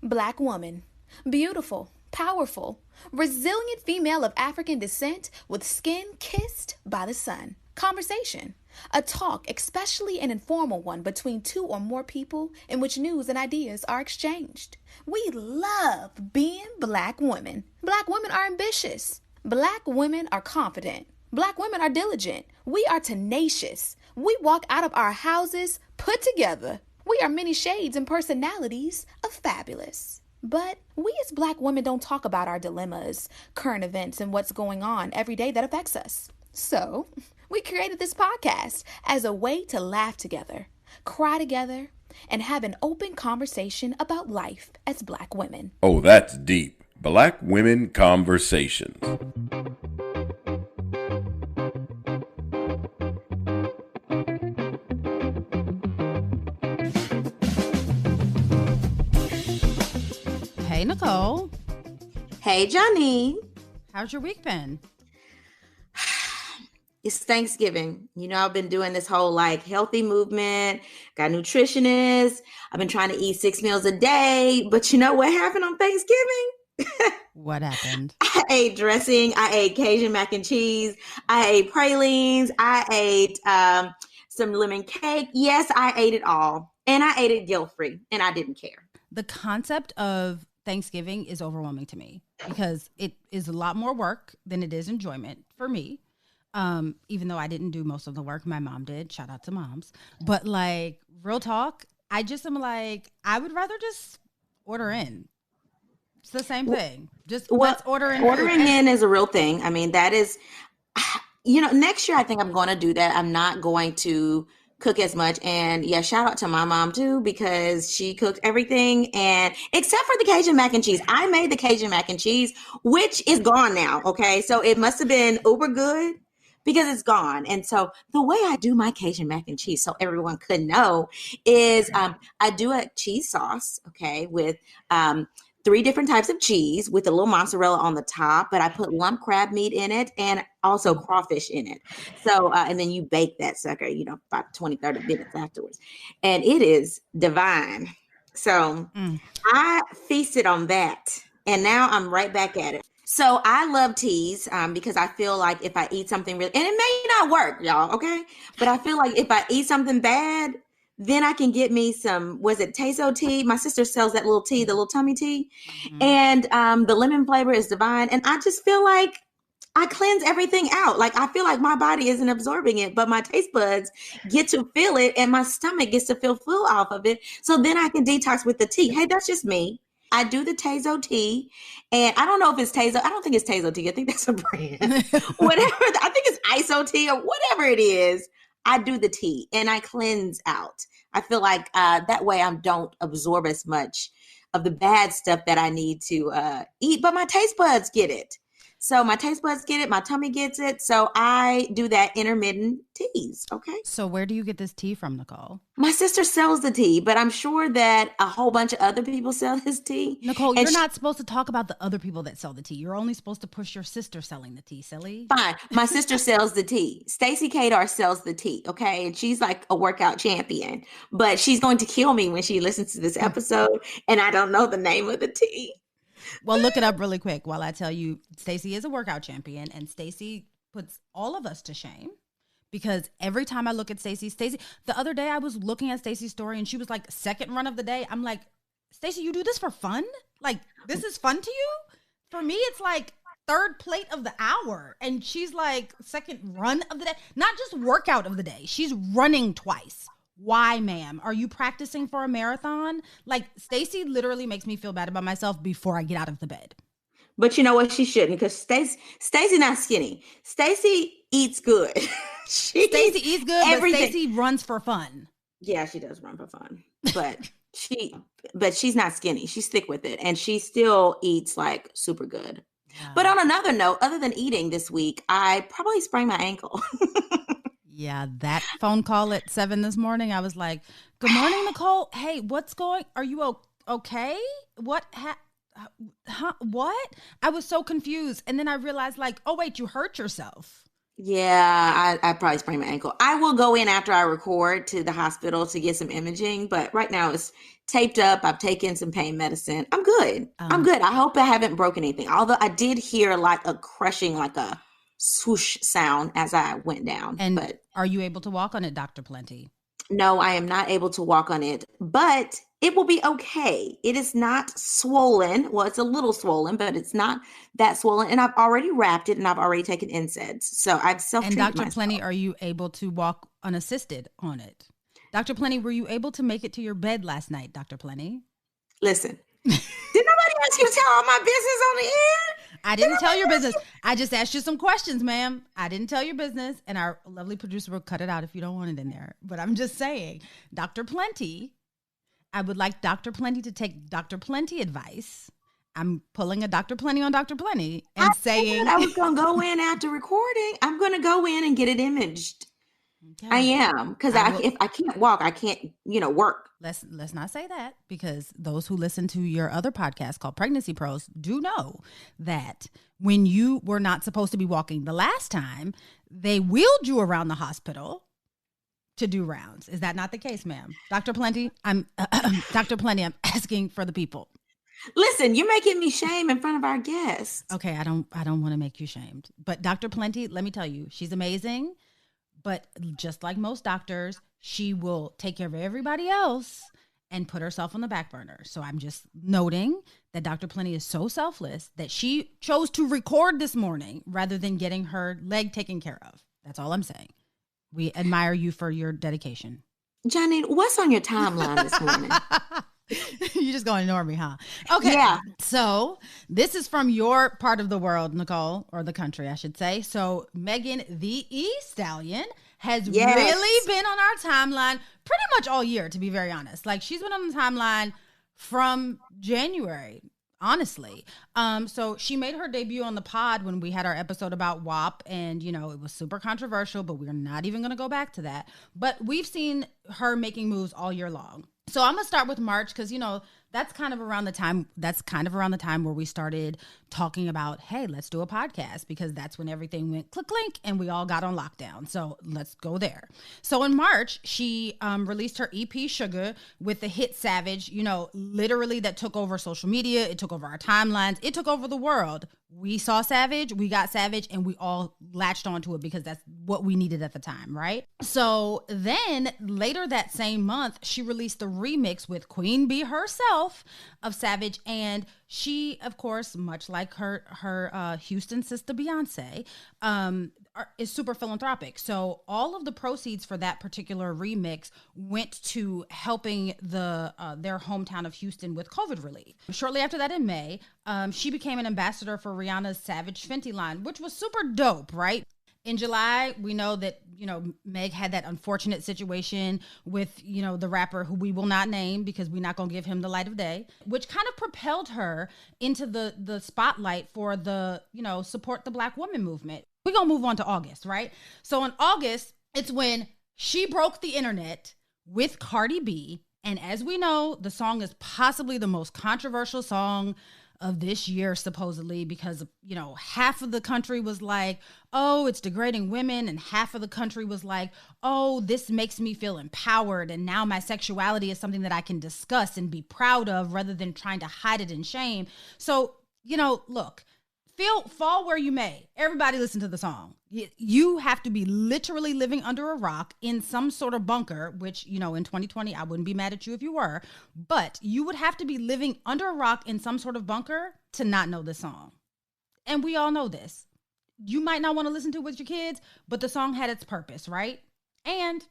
Black woman. Beautiful, powerful, resilient female of African descent with skin kissed by the sun. Conversation. A talk, especially an informal one between two or more people in which news and ideas are exchanged. We love being black women. Black women are ambitious. Black women are confident. Black women are diligent. We are tenacious. We walk out of our houses put together. We are many shades and personalities of fabulous. But we as black women don't talk about our dilemmas, current events, and what's going on every day that affects us. So, we created this podcast as a way to laugh together, cry together, and have an open conversation about life as black women. Oh, that's deep. Black Women Conversations. Hey, Nicole. Hey, Janine. How's your week been? It's Thanksgiving. You know, I've been doing this whole healthy movement, got nutritionists. I've been trying to eat 6 meals a day. But you know what happened on Thanksgiving? What happened? I ate dressing. I ate Cajun mac and cheese. I ate pralines. I ate some lemon cake. Yes, I ate it all. And I ate it guilt-free. And I didn't care. The concept of Thanksgiving is overwhelming to me because it is a lot more work than it is enjoyment for me. Even though I didn't do most of the work, my mom did. Shout out to moms. But real talk, I just am I would rather just order in. It's the same thing. Let's order in. Ordering in is a real thing. I mean, that is, next year I think I'm going to do that. I'm not going to cook as much. And yeah, shout out to my mom too, because she cooked everything and except for the Cajun mac and cheese. I made the Cajun mac and cheese, which is gone now. Okay. So it must have been uber good because it's gone. And so the way I do my Cajun mac and cheese, so everyone could know, is I do a cheese sauce, okay, with 3 different types of cheese with a little mozzarella on the top, but I put lump crab meat in it and also crawfish in it. So, and then you bake that sucker, about 20, 30 minutes afterwards. And it is divine. So I feasted on that. And now I'm right back at it. So I love teas because I feel like if I eat something really, and it may not work, y'all, okay? But I feel like if I eat something bad, then I can get me some, was it Tezo tea? My sister sells that little tea, the little tummy tea. Mm-hmm. And the lemon flavor is divine. And I just feel like I cleanse everything out. I feel like my body isn't absorbing it, but my taste buds get to feel it and my stomach gets to feel full off of it. So then I can detox with the tea. Hey, that's just me. I do the Tezo tea, and I don't know if it's Tezo. I don't think it's Tezo tea. I think that's a brand. Whatever. I think it's ISO tea or whatever it is. I do the tea and I cleanse out. I feel like that way I don't absorb as much of the bad stuff that I need to eat, but my taste buds get it. So my taste buds get it. My tummy gets it. So I do that intermittent teas. Okay. So where do you get this tea from, Nicole? My sister sells the tea, but I'm sure that a whole bunch of other people sell this tea. Nicole, you're not supposed to talk about the other people that sell the tea. You're only supposed to push your sister selling the tea, silly. Fine. My sister sells the tea. Stacey Kadar sells the tea. Okay. And she's like a workout champion, but she's going to kill me when she listens to this episode and I don't know the name of the tea. Well, look it up really quick while I tell you. Stacey is a workout champion, and Stacey puts all of us to shame because every time I look at Stacey, the other day I was looking at Stacey's story and she was like, second run of the day. I'm like, Stacey, you do this for fun? This is fun to you? For me, it's third plate of the hour. And she's like, second run of the day, not just workout of the day. She's running twice. Why, ma'am? Are you practicing for a marathon? Stacey literally makes me feel bad about myself before I get out of the bed. But you know what? She shouldn't, because Stacey not skinny. Stacey eats good. Stacey eats good, everything. But Stacey runs for fun. Yeah, she does run for fun. But she's not skinny. She's thick with it. And she still eats super good. Yeah. But on another note, other than eating this week, I probably sprained my ankle. Yeah, that phone call at 7 this morning, I was like, good morning, Nicole. Hey, are you okay? What? What? I was so confused. And then I realized oh, wait, you hurt yourself. Yeah, I probably sprained my ankle. I will go in after I record to the hospital to get some imaging, but right now it's taped up. I've taken some pain medicine. I'm good. I'm Um, good. I hope I haven't broken anything. Although I did hear like a crushing, like a swoosh sound as I went down. and But are you able to walk on it, Dr. Plenty? no, I am not able to walk on it, but it will be okay. It is not swollen. Well, it's a little swollen, but it's not that swollen. And I've already wrapped it and I've already taken NSAIDs. So I've And self-treated Dr. myself. Plenty, are you able to walk unassisted on it? Dr. Plenty, were you able to make it to your bed last night, Dr. Plenty? Listen, did nobody ask you to tell all my business on the air? I Did didn't tell nobody your ask business. you? I just asked you some questions, ma'am. I didn't tell your business. And our lovely producer will cut it out if you don't want it in there. But I'm just saying, Dr. Plenty, I would like Dr. Plenty to take Dr. Plenty advice. I'm pulling a Dr. Plenty on Dr. Plenty and I said saying, I was going to go in after recording. I'm going to go in and get it imaged. okay, I am, because I will- if I can't walk, I can't, work. let's not say that, because those who listen to your other podcast called Pregnancy Pros do know that when you were not supposed to be walking the last time, they wheeled you around the hospital to do rounds. Is that not the case, ma'am? Dr. Plenty, I'm Dr. Plenty, I'm asking for the people. Listen, you're making me shame in front of our guests. Okay, I don't want to make you shamed. But Dr. Plenty, let me tell you, she's amazing. But just like most doctors, she will take care of everybody else and put herself on the back burner. So I'm just noting that Dr. Plenty is so selfless that she chose to record this morning rather than getting her leg taken care of. That's all I'm saying. We admire you for your dedication. Janine, what's on your timeline this morning? You just gonna ignore me, huh? Okay. Yeah. So this is from your part of the world, Nicole, or the country, I should say. So Megan the Stallion has Yes. really been on our timeline pretty much all year, to be very honest. Like, she's been on the timeline from January, honestly. So she made her debut on the pod when we had our episode about WAP, and it was super controversial, but we're not even gonna go back to that. But we've seen her making moves all year long. So I'm gonna start with March, because that's kind of around the time where we started talking about, hey, let's do a podcast, because that's when everything went click clink and we all got on lockdown. So let's go there. So in March, she released her EP Sugar with the hit Savage, literally that took over social media. It took over our timelines. It took over the world. We saw Savage, we got Savage, and we all latched onto it because that's what we needed at the time, right? So then later that same month, she released the remix with Queen Bee herself of Savage, and she, of course, much like her Houston sister Beyonce, is super philanthropic. So all of the proceeds for that particular remix went to helping their hometown of Houston with COVID relief. Shortly after that, in May, she became an ambassador for Rihanna's Savage Fenty line, which was super dope, right? In July, we know that, Meg had that unfortunate situation with, the rapper who we will not name because we're not going to give him the light of day, which kind of propelled her into the spotlight for the, support the Black woman movement. We're going to move on to August, right? So in August, it's when she broke the internet with Cardi B. And as we know, the song is possibly the most controversial song of this year, supposedly, because, half of the country was like, oh, it's degrading women. And half of the country was like, oh, this makes me feel empowered. And now my sexuality is something that I can discuss and be proud of rather than trying to hide it in shame. So, look, fall where you may. Everybody listen to the song. You have to be literally living under a rock in some sort of bunker, which, in 2020, I wouldn't be mad at you if you were, but you would have to be living under a rock in some sort of bunker to not know this song. And we all know this. You might not want to listen to it with your kids, but the song had its purpose, right? And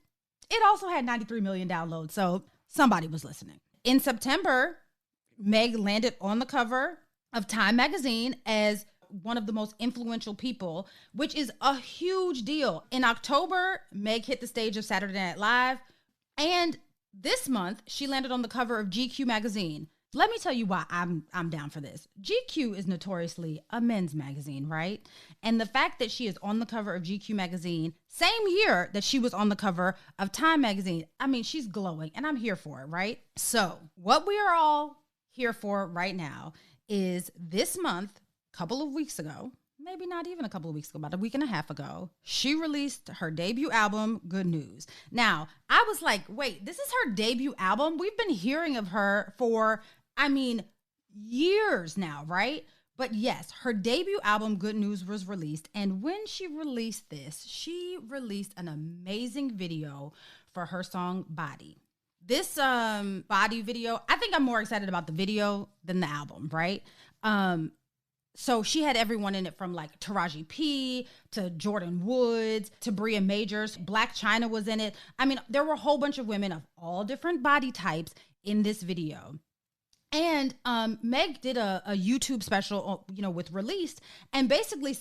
it also had 93 million downloads, so somebody was listening. In September, Meg landed on the cover of Time magazine as one of the most influential people, which is a huge deal. In October, Meg hit the stage of Saturday Night Live. And this month, she landed on the cover of GQ magazine. Let me tell you why I'm down for this. GQ is notoriously a men's magazine, right? And the fact that she is on the cover of GQ magazine, same year that she was on the cover of Time magazine, she's glowing, and I'm here for it, right? So what we are all here for right now is this month, couple of weeks ago, maybe not even a couple of weeks ago, about a week and a half ago, she released her debut album, Good News. Now, I was like, wait, this is her debut album? We've been hearing of her for, years now, right? But yes, her debut album, Good News, was released. And when she released this, she released an amazing video for her song, Body. This Body video, I think I'm more excited about the video than the album, right? So she had everyone in it from like Taraji P to Jordan Woods to Bria Majors. Black China was in it. I mean, there were a whole bunch of women of all different body types in this video. And Meg did a YouTube special, with Released, and basically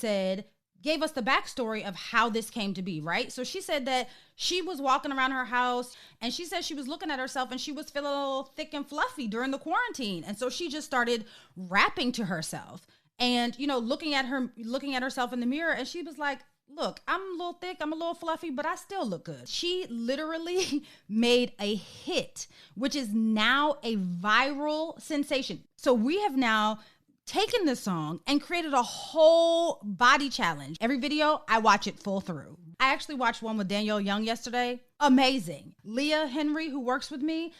gave us the backstory of how this came to be, right? So she said that she was walking around her house and she said she was looking at herself and she was feeling a little thick and fluffy during the quarantine. And so she just started rapping to herself. And, looking at herself in the mirror, and she was like, look, I'm a little thick, I'm a little fluffy, but I still look good. She literally made a hit, which is now a viral sensation. So we have now taken this song and created a whole body challenge. Every video, I watch it full through. I actually watched one with Danielle Young yesterday. Amazing. Leah Henry, who works with me,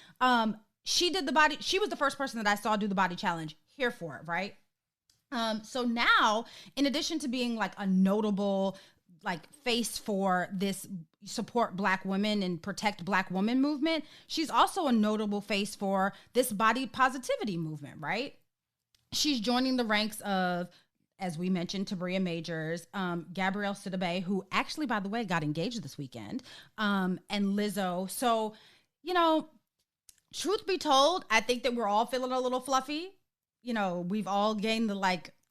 she did the body. She was the first person that I saw do the body challenge. Here for it, right? So now, in addition to being like a notable face for this support Black women and protect Black women movement, she's also a notable face for this body positivity movement, right? She's joining the ranks of, as we mentioned, Tabria Majors, Gabrielle Sidibe, who actually, by the way, got engaged this weekend, and Lizzo. So, truth be told, I think that we're all feeling a little fluffy. We've all gained the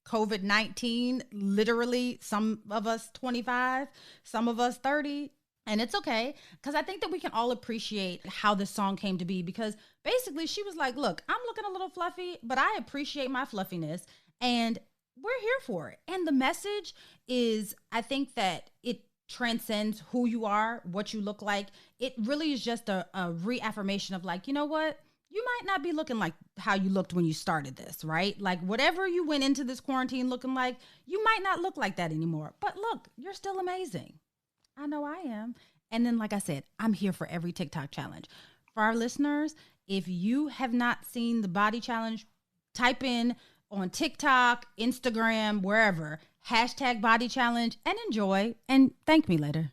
COVID-19, literally, some of us 25, some of us 30, and it's okay, because I think that we can all appreciate how this song came to be, because basically she was like, look, I'm looking a little fluffy, but I appreciate my fluffiness, and we're here for it. And the message is, I think that it transcends who you are, what you look like. It really is just a reaffirmation of you know what? You might not be looking like how you looked when you started this, right? Like whatever you went into this quarantine looking like, you might not look like that anymore. But look, you're still amazing. I know I am. And then, like I said, I'm here for every TikTok challenge. For our listeners, if you have not seen the body challenge, type in on TikTok, Instagram, wherever, #body challenge and enjoy, and thank me later.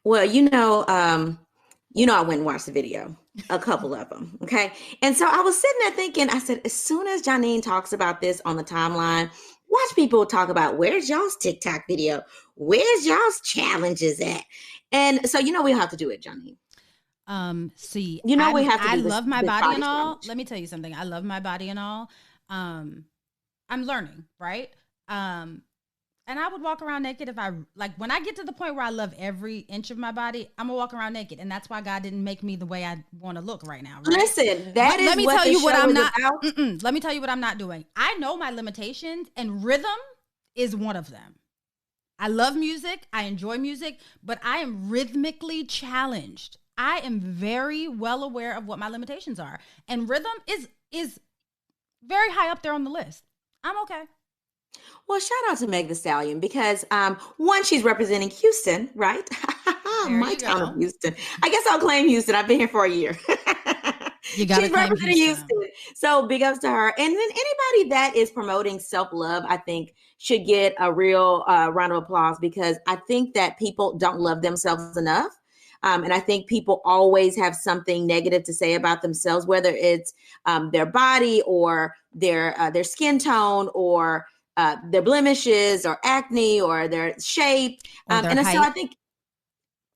Well, I went and watched the video, a couple of them. Okay. And so I was sitting there thinking, I said, as soon as Janine talks about this on the timeline, watch people talk about where's y'all's TikTok video? Where's y'all's challenges at? And so, we have to do it, Janine. See, we have to. I love my body and all. Challenge. Let me tell you something. I love my body and all. I'm learning, right? And I would walk around naked if when I get to the point where I love every inch of my body, I'm gonna walk around naked. And that's why God didn't make me the way I want to look right now. Right? Listen, let me tell you what I'm not. Let me tell you what I'm not doing. I know my limitations, and rhythm is one of them. I love music. I enjoy music, but I am rhythmically challenged. I am very well aware of what my limitations are. And rhythm is very high up there on the list. I'm okay. Well, shout out to Meg Thee Stallion, because one, she's representing Houston, right? My town of Houston. I guess I'll claim Houston. I've been here for a year. She's representing Houston. So big ups to her. And then anybody that is promoting self-love, I think should get a real round of applause, because I think that people don't love themselves enough. And I think people always have something negative to say about themselves, whether it's their body or their skin tone or their blemishes or acne or their shape. Or their height. So I think,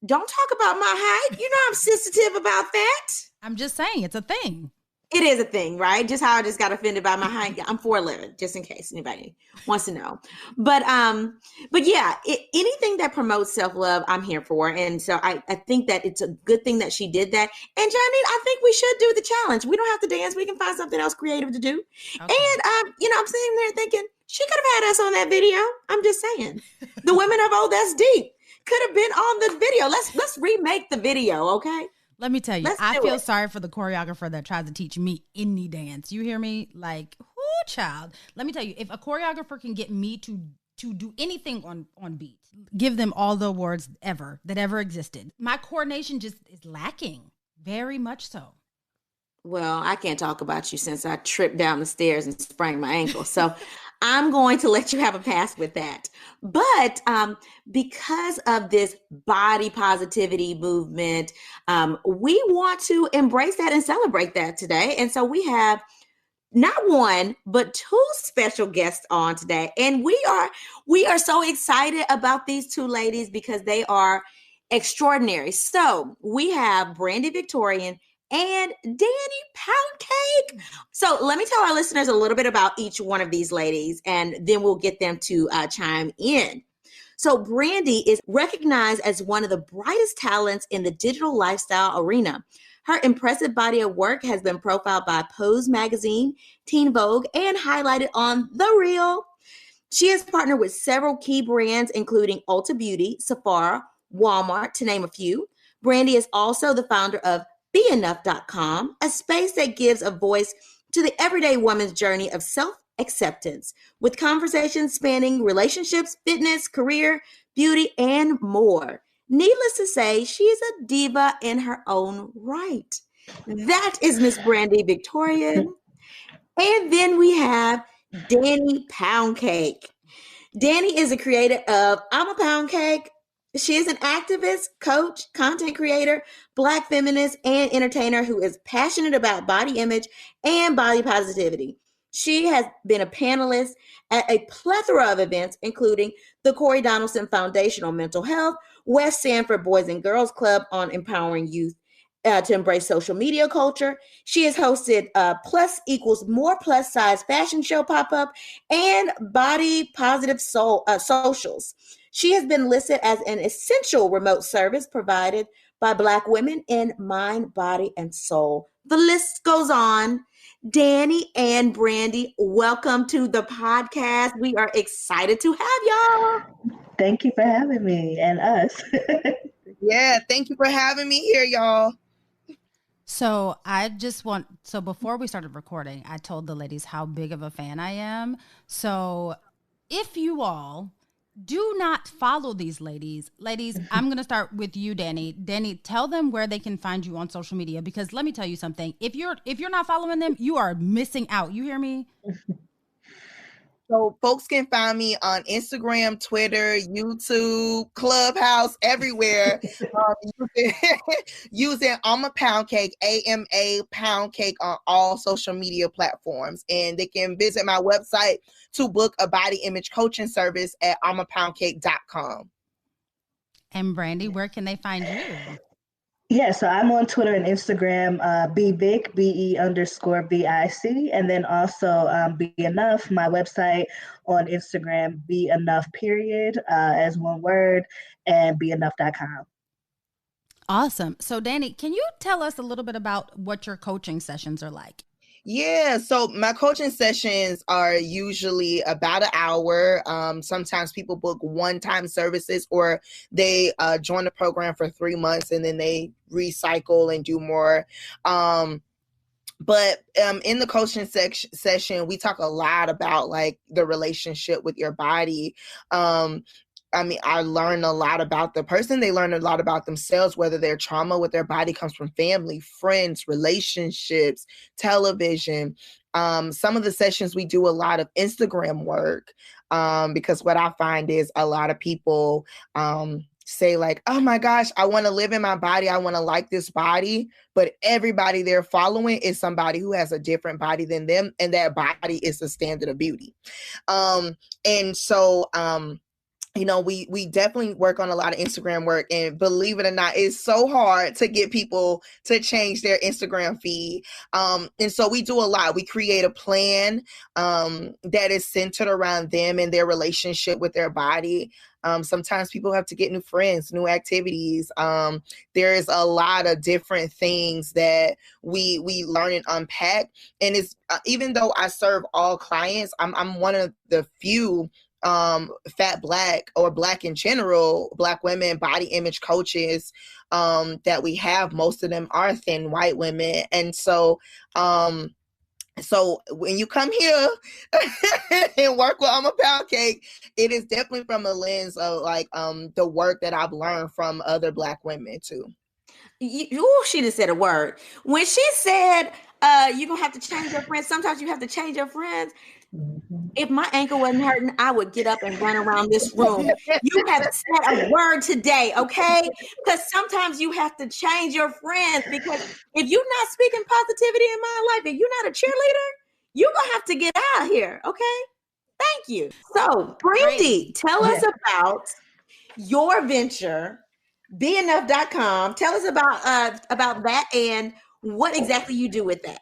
don't talk about my height. I'm sensitive about that. I'm just saying, it's a thing. It is a thing, right? Just how I just got offended by my height. I'm 4'11", just in case anybody wants to know. But yeah, anything that promotes self-love, I'm here for. And so I think that it's a good thing that she did that. And Janine, I think we should do the challenge. We don't have to dance. We can find something else creative to do. Okay. And I'm sitting there thinking, she could have had us on that video. I'm just saying. The women of Oh That's Deep could have been on the video. Let's remake the video, okay? Let me tell you, I feel sorry for the choreographer that tries to teach me any dance. You hear me? Child. Let me tell you, if a choreographer can get me to to do anything on beat. Give them all the awards that ever existed. My coordination just is lacking, very much so. Well, I can't talk about you since I tripped down the stairs and sprained my ankle. So I'm going to let you have a pass with that. But because of this body positivity movement, we want to embrace that and celebrate that today. And so we have not one, but two special guests on today. And we are so excited about these two ladies because they are extraordinary. So we have Brande Victorian and Danni Poundcake. So let me tell our listeners a little bit about each one of these ladies, and then we'll get them to chime in. So Brande is recognized as one of the brightest talents in the digital lifestyle arena. Her impressive body of work has been profiled by Pose Magazine, Teen Vogue, and highlighted on The Real. She has partnered with several key brands, including Ulta Beauty, Sephora, Walmart, to name a few. Brande is also the founder of BeEnough.com, a space that gives a voice to the everyday woman's journey of self-acceptance, with conversations spanning relationships, fitness, career, beauty, and more. Needless to say, she is a diva in her own right. That is Miss Brande Victorian. And then we have Danni Poundcake. Danni is a creator of I'm a Poundcake. She is an activist, coach, content creator, Black feminist, and entertainer who is passionate about body image and body positivity. She has been a panelist at a plethora of events, including the Corey Donaldson Foundation on Mental Health, West Sanford Boys and Girls Club on empowering youth to embrace social media culture. She has hosted Plus Equals More Plus Size fashion show pop-up and Body Positive Socials. She has been listed as an essential remote service provided by Black women in mind, body, and soul. The list goes on. Danni and Brande, welcome to the podcast. We are excited to have y'all. Thank you for having me and us. Yeah, thank you for having me here, y'all. So before we started recording, I told the ladies how big of a fan I am. So if you all do not follow these ladies, I'm going to start with you, Danni. Danni, tell them where they can find you on social media, because let me tell you something. If you're not following them, you are missing out. You hear me? So folks can find me on Instagram, Twitter, YouTube, Clubhouse, everywhere. Using I'm a Poundcake, AMA Poundcake on all social media platforms. And they can visit my website to book a body image coaching service at I'mAPoundcake.com. And Brande, where can they find you? Yeah, so I'm on Twitter and Instagram, BVic, BE_VIC, and then also Be Enough, my website on Instagram, Be Enough, as one word, and BeEnough.com. Awesome. So Danni, can you tell us a little bit about what your coaching sessions are like? Yeah, so my coaching sessions are usually about an hour. Sometimes people book one-time services, or they join the program for 3 months and then they recycle and do more. But in the coaching session, we talk a lot about like the relationship with your body. I learn a lot about the person. They learn a lot about themselves, whether their trauma with their body comes from family, friends, relationships, television. Some of the sessions we do a lot of Instagram work, because what I find is a lot of people say like, oh my gosh, I want to live in my body. I want to like this body. But everybody they're following is somebody who has a different body than them. And that body is the standard of beauty. We definitely work on a lot of Instagram work, and believe it or not, it's so hard to get people to change their Instagram feed. And so we do a lot. We create a plan that is centered around them and their relationship with their body. Sometimes people have to get new friends, new activities. There is a lot of different things that we learn and unpack. And it's even though I serve all clients, I'm one of the few fat Black or Black in general, Black women body image coaches that we have. Most of them are thin white women. And so So when you come here and work with I'm a Poundcake, it is definitely from a lens of like the work that I've learned from other Black women too. She just said a word. When she said you're gonna have to change your friends, sometimes you have to change your friends. If my ankle wasn't hurting, I would get up and run around this room. You have said a word today, okay? Because sometimes you have to change your friends, because if you're not speaking positivity in my life, if you're not a cheerleader, you're going to have to get out of here, okay? Thank you. So, Brande, tell us about your venture, beenough.com. Tell us about that and what exactly you do with that.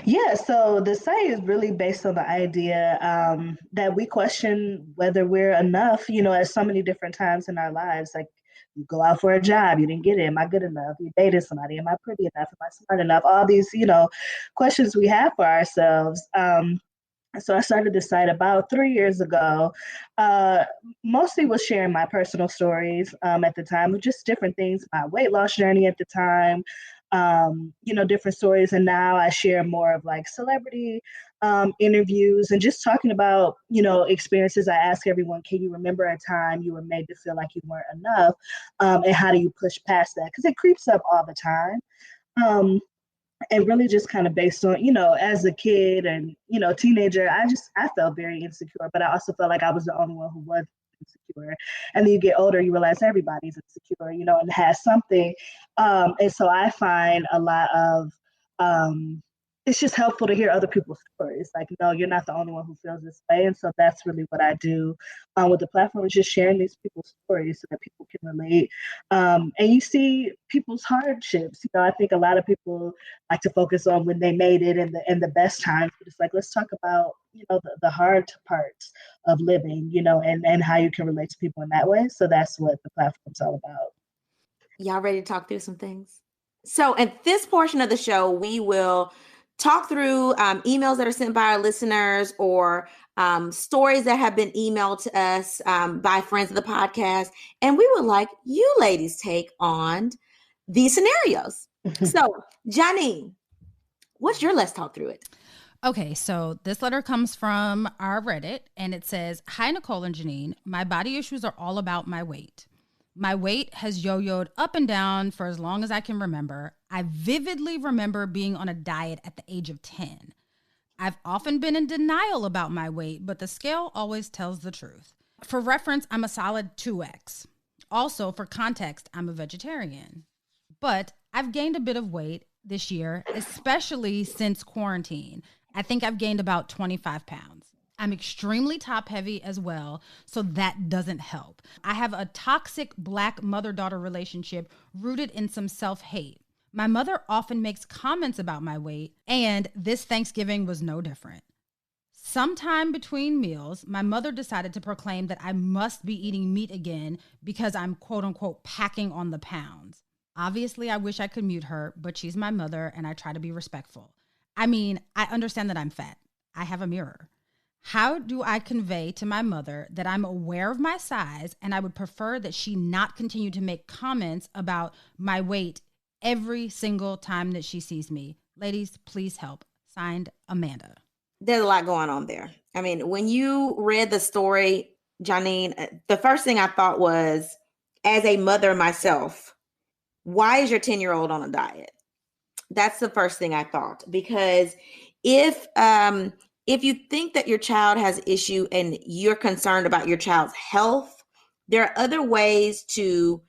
Yeah, so the site is really based on the idea that we question whether we're enough, at so many different times in our lives. Like, you go out for a job, you didn't get it. Am I good enough? You dated somebody. Am I pretty enough? Am I smart enough? All these, questions we have for ourselves. So I started this site about 3 years ago. Mostly was sharing my personal stories at the time, with just different things, my weight loss journey at the time, different stories. And now I share more of like celebrity interviews and just talking about, experiences. I ask everyone, can you remember a time you were made to feel like you weren't enough? And how do you push past that? Because it creeps up all the time. And really just kind of based on, as a kid and, teenager, I felt very insecure, but I also felt like I was the only one who was insecure. And then you get older, you realize everybody's insecure, and has something. And so I find a lot of, it's just helpful to hear other people's stories. Like, no, you're not the only one who feels this way. And so that's really what I do with the platform, is just sharing these people's stories so that people can relate. And you see people's hardships. I think a lot of people like to focus on when they made it and the best times, but it's like, let's talk about, the hard parts of living, and how you can relate to people in that way. So that's what the platform's all about. Y'all ready to talk through some things? So at this portion of the show, we will talk through emails that are sent by our listeners, or stories that have been emailed to us by friends of the podcast. And we would like you ladies take on these scenarios. So, Janine, what's your let's talk through it? Okay, so this letter comes from our Reddit, and it says, "Hi, Nicole and Janine. My body issues are all about my weight. My weight has yo-yoed up and down for as long as I can remember. I vividly remember being on a diet at the age of 10. I've often been in denial about my weight, but the scale always tells the truth. For reference, I'm a solid 2X. Also, for context, I'm a vegetarian. But I've gained a bit of weight this year, especially since quarantine. I think I've gained about 25 pounds. I'm extremely top heavy as well, so that doesn't help. I have a toxic Black mother-daughter relationship rooted in some self-hate. My mother often makes comments about my weight, and this Thanksgiving was no different. Sometime between meals, my mother decided to proclaim that I must be eating meat again because I'm quote unquote packing on the pounds. Obviously, I wish I could mute her, but she's my mother and I try to be respectful. I mean, I understand that I'm fat. I have a mirror. How do I convey to my mother that I'm aware of my size and I would prefer that she not continue to make comments about my weight every single time that she sees me? Ladies, please help. Signed, Amanda." There's a lot going on there. I mean, when you read the story, Janine, the first thing I thought was, as a mother myself, why is your 10-year-old on a diet? That's the first thing I thought, because if you think that your child has issue and you're concerned about your child's health, there are other ways to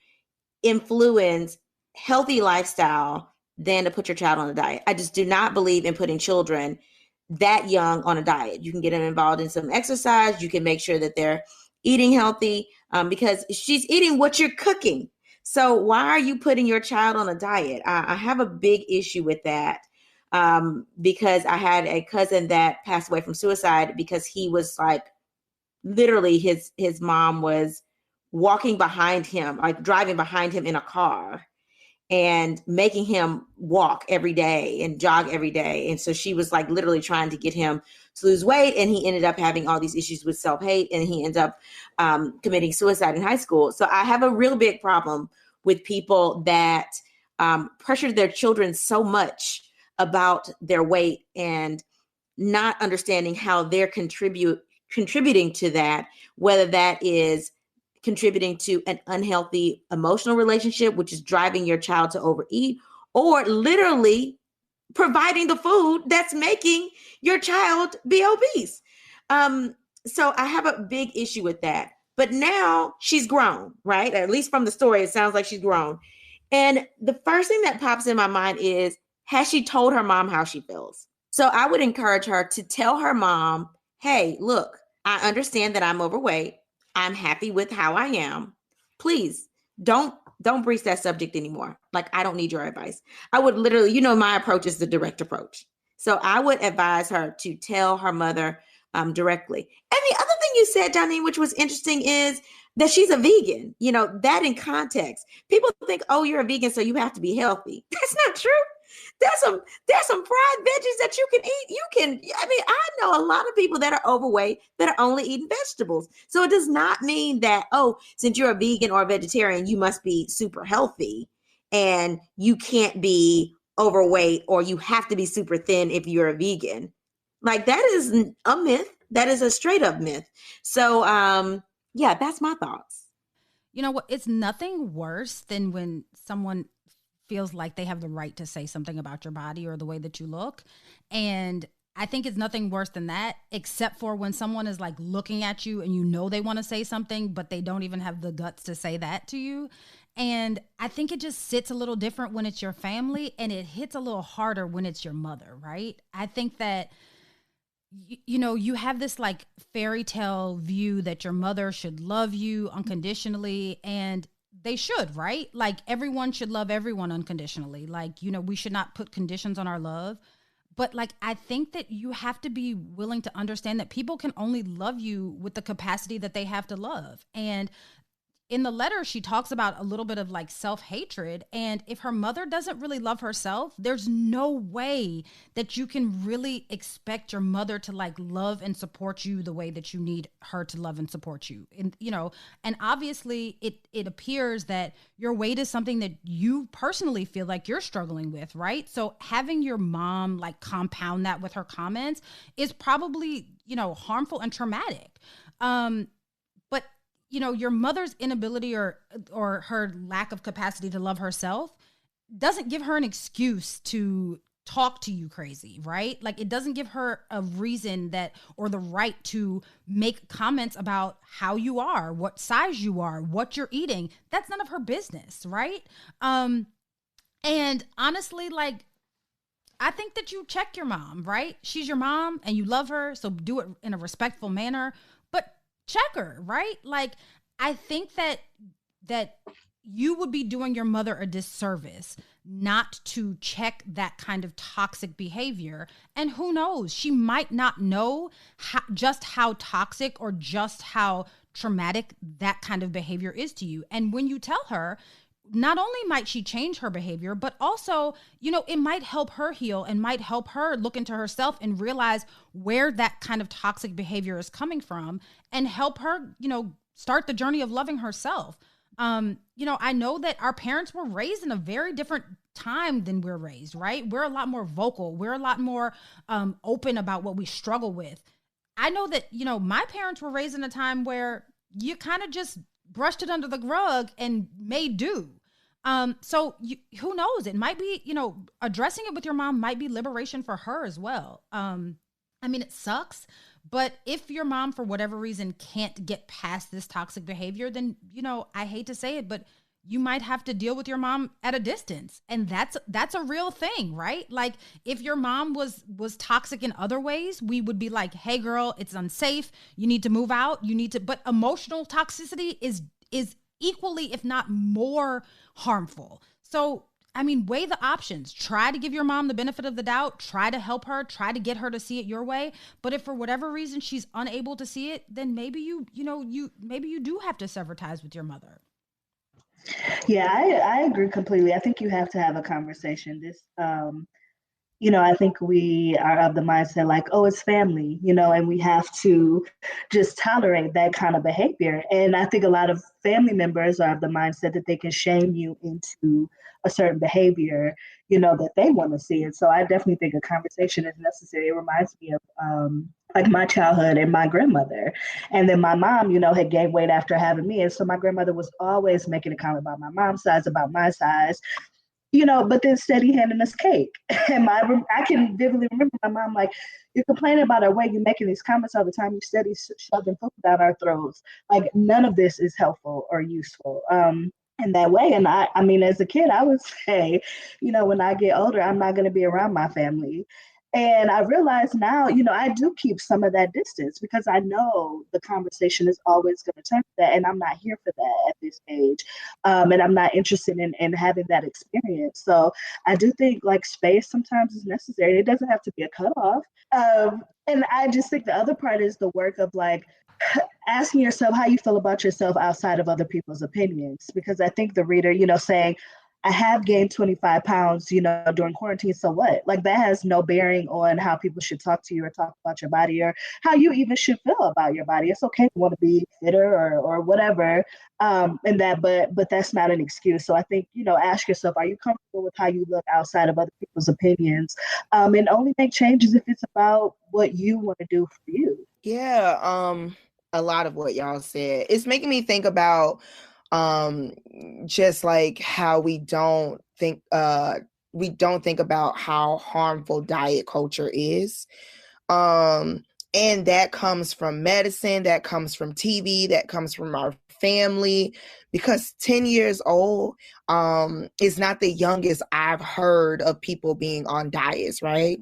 influence healthy lifestyle than to put your child on a diet. I just do not believe in putting children that young on a diet. You can get them involved in some exercise. You can make sure that they're eating healthy because she's eating what you're cooking. So why are you putting your child on a diet? I have a big issue with that because I had a cousin that passed away from suicide because he was like, literally his mom was walking behind him, like driving behind him in a car and making him walk every day and jog every day. And so she was like literally trying to get him to lose weight. And he ended up having all these issues with self-hate, and he ended up committing suicide in high school. So I have a real big problem with people that pressure their children so much about their weight. And not understanding how they're contributing to that, whether that is contributing to an unhealthy emotional relationship, which is driving your child to overeat, or literally providing the food that's making your child be obese. So I have a big issue with that. But now she's grown, right? At least from the story, it sounds like she's grown. And the first thing that pops in my mind is, has she told her mom how she feels? So I would encourage her to tell her mom, hey, look, I understand that I'm overweight. I'm happy with how I am. Please don't breach that subject anymore. Like, I don't need your advice. I would literally, my approach is the direct approach. So I would advise her to tell her mother directly. And the other thing you said, Danni, which was interesting, is that she's a vegan. That in context, people think, oh, you're a vegan, so you have to be healthy. That's not true. There's some fried veggies that you can eat. I know a lot of people that are overweight that are only eating vegetables. So it does not mean that, oh, since you're a vegan or a vegetarian, you must be super healthy and you can't be overweight, or you have to be super thin if you're a vegan. Like, that is a myth. That is a straight up myth. So, yeah, that's my thoughts. You know what? It's nothing worse than when someone feels like they have the right to say something about your body or the way that you look. And I think it's nothing worse than that, except for when someone is like looking at you and they want to say something, but they don't even have the guts to say that to you. And I think it just sits a little different when it's your family, and it hits a little harder when it's your mother, right? I think that you have this like fairy tale view that your mother should love you unconditionally, and they should, right? Like, everyone should love everyone unconditionally. Like, we should not put conditions on our love. But like, I think that you have to be willing to understand that people can only love you with the capacity that they have to love. And in the letter, she talks about a little bit of like self-hatred. And if her mother doesn't really love herself, there's no way that you can really expect your mother to like love and support you the way that you need her to love and support you. And, and obviously it appears that your weight is something that you personally feel like you're struggling with, right? So having your mom like compound that with her comments is probably, harmful and traumatic. But your mother's inability or her lack of capacity to love herself doesn't give her an excuse to talk to you crazy, right? Like, it doesn't give her a reason or the right to make comments about how you are, what size you are, what you're eating. That's none of her business, right? And honestly, like, I think that you check your mom, right? She's your mom and you love her, so do it in a respectful manner. But check her, right? Like, I think that you would be doing your mother a disservice not to check that kind of toxic behavior. And who knows, she might not know just how toxic or just how traumatic that kind of behavior is to you. And when you tell her, not only might she change her behavior, but also, it might help her heal and might help her look into herself and realize where that kind of toxic behavior is coming from, and help her, start the journey of loving herself. I know that our parents were raised in a very different time than we're raised, right? We're a lot more vocal. We're a lot more open about what we struggle with. I know that, my parents were raised in a time where you kind of just brushed it under the rug and made do. So who knows? It might be, addressing it with your mom might be liberation for her as well. It sucks, but if your mom, for whatever reason, can't get past this toxic behavior, then, I hate to say it, but you might have to deal with your mom at a distance. And that's a real thing, right? Like, if your mom was toxic in other ways, we would be like, hey girl, it's unsafe. You need to move out. But emotional toxicity is equally, if not more, harmful. So, weigh the options. Try to give your mom the benefit of the doubt. Try to help her. Try to get her to see it your way. But if for whatever reason she's unable to see it, then maybe you do have to sever ties with your mother. Yeah, I agree completely. I think you have to have a conversation. This, I think we are of the mindset like, oh, it's family, and we have to just tolerate that kind of behavior. And I think a lot of family members are of the mindset that they can shame you into a certain behavior, that they want to see. And so I definitely think a conversation is necessary. It reminds me of like my childhood and my grandmother. And then my mom, had gained weight after having me. And so my grandmother was always making a comment about my mom's size, about my size, but then steady handing us cake. And I can vividly remember my mom like, you're complaining about our weight, you're making these comments all the time, you steady shoving food down our throats. Like, none of this is helpful or useful. In that way. And I mean, as a kid, I would say, when I get older, I'm not going to be around my family. And I realize now, I do keep some of that distance because I know the conversation is always going to turn to that. And I'm not here for that at this age. And I'm not interested in having that experience. So I do think like space sometimes is necessary. It doesn't have to be a cutoff. And I just think the other part is the work of like, asking yourself how you feel about yourself outside of other people's opinions. Because I think the reader, saying, I have gained 25 pounds, during quarantine. So what? Like, that has no bearing on how people should talk to you or talk about your body or how you even should feel about your body. It's okay to want to be fitter or whatever. But that's not an excuse. So I think, ask yourself, are you comfortable with how you look outside of other people's opinions? And only make changes if it's about what you want to do for you. Yeah. A lot of what y'all said. It's making me think about just like how we don't think about how harmful diet culture is. And that comes from medicine, that comes from TV, that comes from our family, because 10 years old is not the youngest I've heard of people being on diets, right?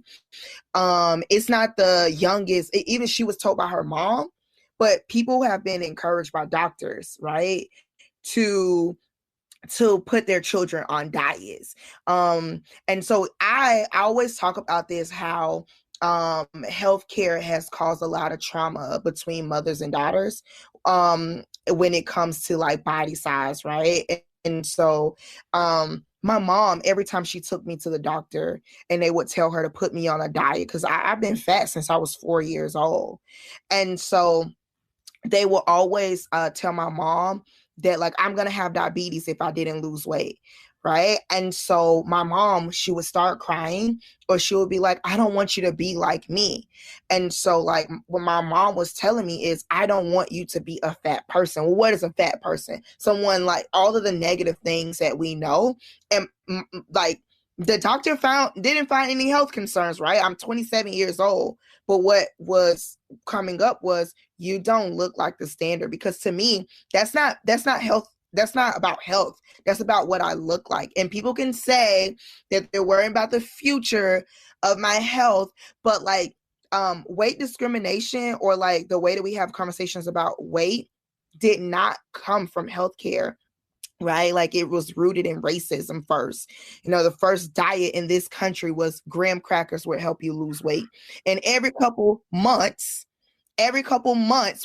It's not the youngest, even she was told by her mom, but people have been encouraged by doctors, right, to put their children on diets. And so I always talk about this, how healthcare has caused a lot of trauma between mothers and daughters when it comes to like body size, right? And so my mom, every time she took me to the doctor and they would tell her to put me on a diet, because I've been fat since I was 4 years old. And so they will always tell my mom that like I'm going to have diabetes if I didn't lose weight. Right. And so my mom, she would start crying, or she would be like, I don't want you to be like me. And so like what my mom was telling me is, I don't want you to be a fat person. Well, what is a fat person? Someone like all of the negative things that we know. And like the doctor didn't find any health concerns, right? I'm 27 years old. But what was coming up was, you don't look like the standard. Because to me, that's not health. That's not about health. That's about what I look like. And people can say that they're worrying about the future of my health, but like weight discrimination, or like the way that we have conversations about weight, did not come from healthcare. Right? Like it was rooted in racism first. The first diet in this country was graham crackers would help you lose weight. And every couple months,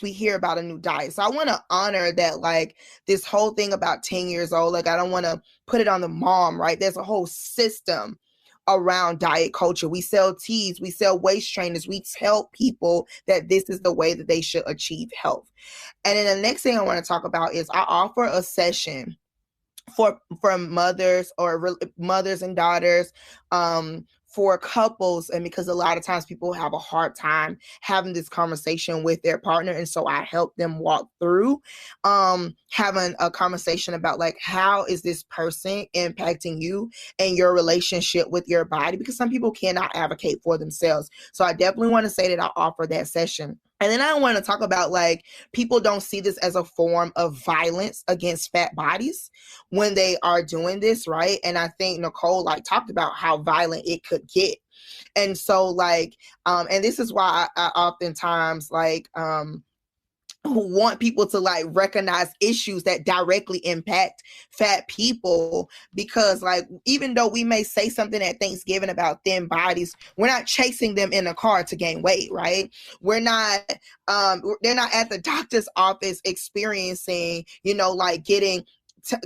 we hear about a new diet. So I want to honor that, like this whole thing about 10 years old, like I don't want to put it on the mom, right? There's a whole system around diet culture. We sell teas, we sell waist trainers, we tell people that this is the way that they should achieve health. And then the next thing I want to talk about is I offer a session for mothers, or mothers and daughters, for couples, and because a lot of times people have a hard time having this conversation with their partner, and so I help them walk through having a conversation about like, how is this person impacting you and your relationship with your body, because some people cannot advocate for themselves. So I definitely want to say that I offer that session. And then I want to talk about like, people don't see this as a form of violence against fat bodies when they are doing this, right? And I think Nicole like talked about how violent it could get. And so like, and this is why I oftentimes like want people to like recognize issues that directly impact fat people, because like even though we may say something at Thanksgiving about thin bodies, we're not chasing them in a car to gain weight, right? We're not they're not at the doctor's office experiencing like getting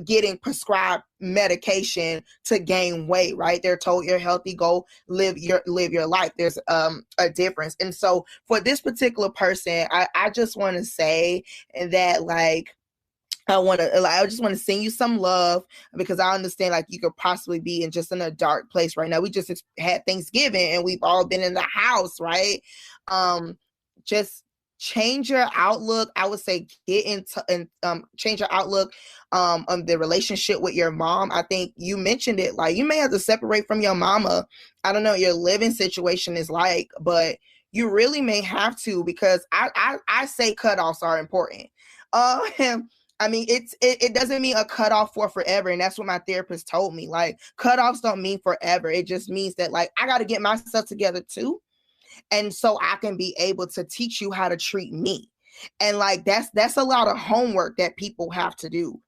getting prescribed medication to gain weight, right? They're told you're healthy, go live your life. There's a difference. And so for this particular person, I just want to say that, like, I just want to send you some love, because I understand, like, you could possibly be in a dark place right now. We just had Thanksgiving and we've all been in the house, right? Just change your outlook. I would say get into and change your outlook on the relationship with your mom. I think you mentioned it, like, you may have to separate from your mama. I don't know what your living situation is like, but you really may have to, because I say cutoffs are important. I mean, it doesn't mean a cutoff for forever. And that's what my therapist told me. Like, cutoffs don't mean forever. It just means that, like, I got to get myself together too. And so I can be able to teach you how to treat me. And, like, that's a lot of homework that people have to do.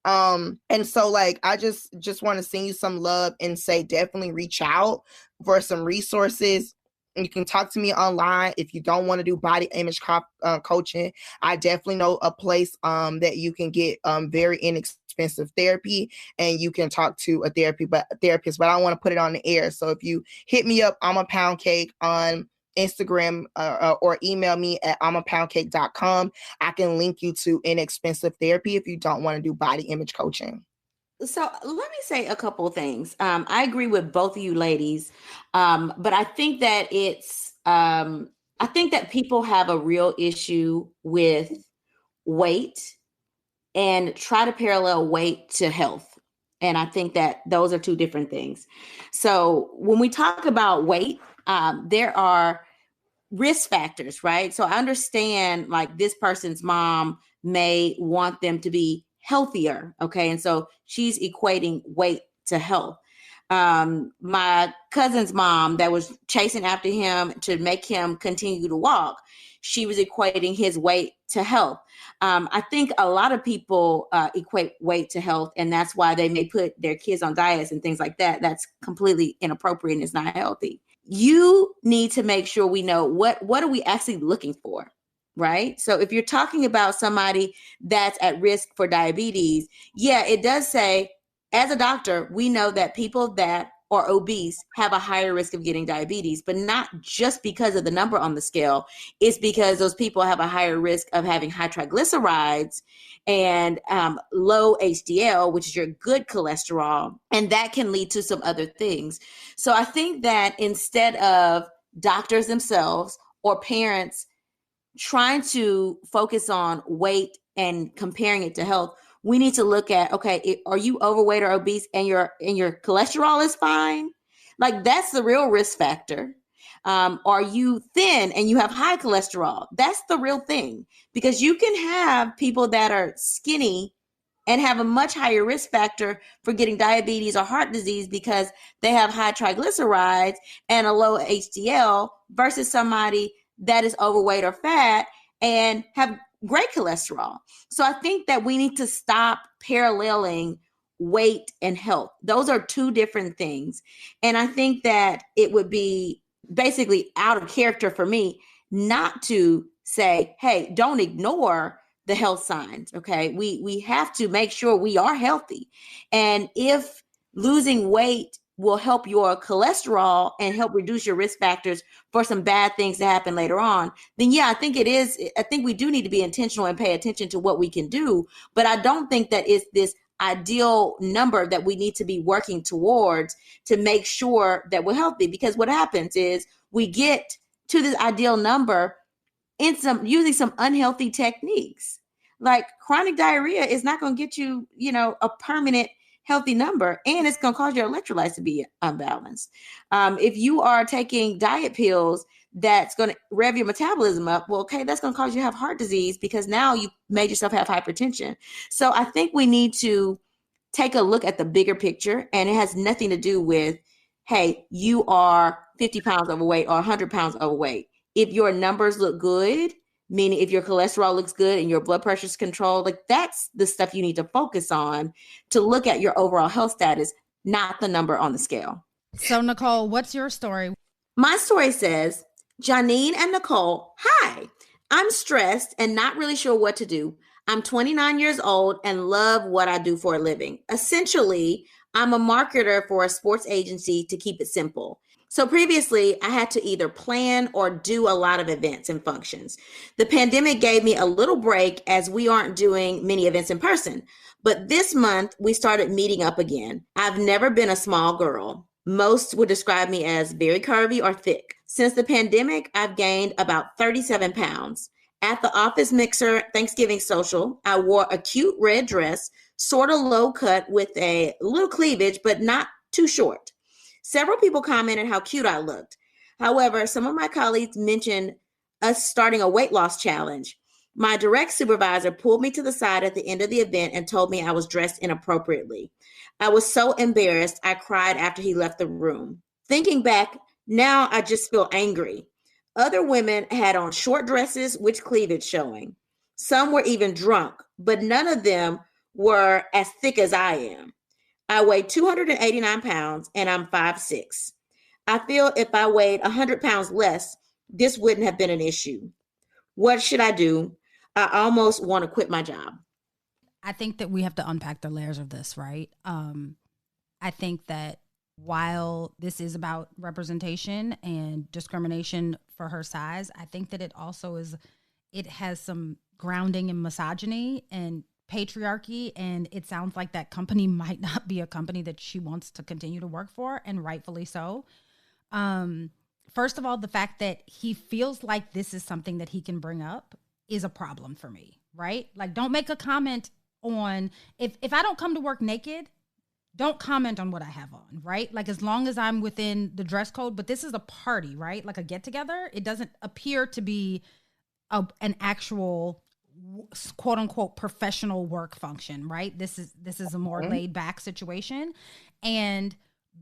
And so, like, I just want to send you some love and say, definitely reach out for some resources. You can talk to me online if you don't want to do body image coaching. I definitely know a place that you can get very inexpensive therapy, and you can talk to a therapist. But I don't want to put it on the air. So if you hit me up, I'm a Poundcake on Instagram, or email me at imapoundcake.com. I can link you to inexpensive therapy if you don't want to do body image coaching. So let me say a couple of things. I agree with both of you ladies, but I think that I think that people have a real issue with weight and try to parallel weight to health. And I think that those are two different things. So when we talk about weight, there are risk factors, right? So I understand, like, this person's mom may want them to be healthier. Okay. And so she's equating weight to health. My cousin's mom that was chasing after him to make him continue to walk, she was equating his weight to health. I think a lot of people equate weight to health, and that's why they may put their kids on diets and things like that. That's completely inappropriate and it's not healthy. You need to make sure we know what are we actually looking for, right? So if you're talking about somebody that's at risk for diabetes, yeah, it does say, as a doctor, we know that people that are obese have a higher risk of getting diabetes, but not just because of the number on the scale. It's because those people have a higher risk of having high triglycerides and low HDL, which is your good cholesterol, and that can lead to some other things. So I think that instead of doctors themselves or parents trying to focus on weight and comparing it to health, we need to look at, okay, are you overweight or obese and your cholesterol is fine? Like, that's the real risk factor. Are you thin and you have high cholesterol? That's the real thing, because you can have people that are skinny and have a much higher risk factor for getting diabetes or heart disease because they have high triglycerides and a low HDL, versus somebody that is overweight or fat and have great cholesterol. So I think that we need to stop paralleling weight and health. Those are two different things. And I think that it would be basically out of character for me not to say, hey, don't ignore the health signs. Okay. We have to make sure we are healthy. And if losing weight will help your cholesterol and help reduce your risk factors for some bad things to happen later on, then yeah, I think we do need to be intentional and pay attention to what we can do. But I don't think that it's this ideal number that we need to be working towards to make sure that we're healthy. Because what happens is we get to this ideal number in using some unhealthy techniques. Like, chronic diarrhea is not going to get you, a permanent healthy number, and it's going to cause your electrolytes to be unbalanced. If you are taking diet pills that's going to rev your metabolism up, well, okay, that's going to cause you to have heart disease because now you made yourself have hypertension. So I think we need to take a look at the bigger picture, and it has nothing to do with, hey, you are 50 pounds overweight or 100 pounds overweight. If your numbers look good, meaning if your cholesterol looks good and your blood pressure is controlled, like, that's the stuff you need to focus on to look at your overall health status, not the number on the scale. So, Nicole, what's your story? My story says, Janine and Nicole, hi, I'm stressed and not really sure what to do. I'm 29 years old and love what I do for a living. Essentially, I'm a marketer for a sports agency, to keep it simple. So previously, I had to either plan or do a lot of events and functions. The pandemic gave me a little break as we aren't doing many events in person. But this month, we started meeting up again. I've never been a small girl. Most would describe me as very curvy or thick. Since the pandemic, I've gained about 37 pounds. At the office mixer Thanksgiving social, I wore a cute red dress, sort of low cut with a little cleavage, but not too short. Several people commented how cute I looked. However, some of my colleagues mentioned us starting a weight loss challenge. My direct supervisor pulled me to the side at the end of the event and told me I was dressed inappropriately. I was so embarrassed, I cried after he left the room. Thinking back, now I just feel angry. Other women had on short dresses with cleavage showing. Some were even drunk, but none of them were as thick as I am. I weigh 289 pounds and I'm 5'6". I feel if I weighed 100 pounds less, this wouldn't have been an issue. What should I do? I almost want to quit my job. I think that we have to unpack the layers of this, right? I think that while this is about representation and discrimination for her size, I think that it has some grounding in misogyny and patriarchy, and it sounds like that company might not be a company that she wants to continue to work for, and rightfully so. First of all, the fact that he feels like this is something that he can bring up is a problem for me, right? Like, don't make a comment on, if I don't come to work naked, don't comment on what I have on, right? Like, as long as I'm within the dress code, but this is a party, right? Like a get together. It doesn't appear to be an actual quote unquote professional work function, right? This is a more laid back situation. And